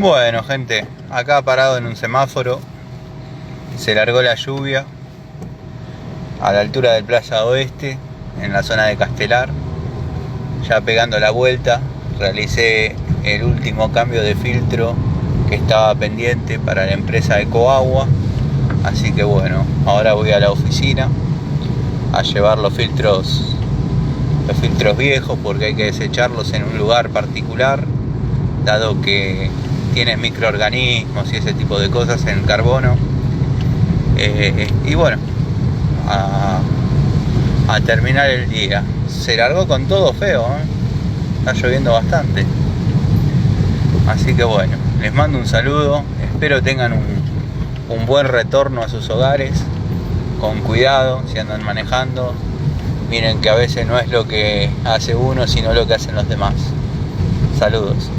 Bueno, gente, acá parado en un semáforo, se largó la lluvia a la altura del Plaza Oeste, en la zona de Castelar. Ya pegando la vuelta, realicé el último cambio de filtro que estaba pendiente para la empresa Ecoagua. Así que bueno, ahora voy a la oficina a llevar los filtros viejos, porque hay que desecharlos en un lugar particular, dado que tienen microorganismos y ese tipo de cosas en el carbono. Y bueno, a terminar el día. Se largó con todo feo, está lloviendo bastante. Así que bueno, les mando un saludo. Espero tengan un buen retorno a sus hogares. Con cuidado si andan manejando. Miren que a veces no es lo que hace uno, sino lo que hacen los demás. Saludos.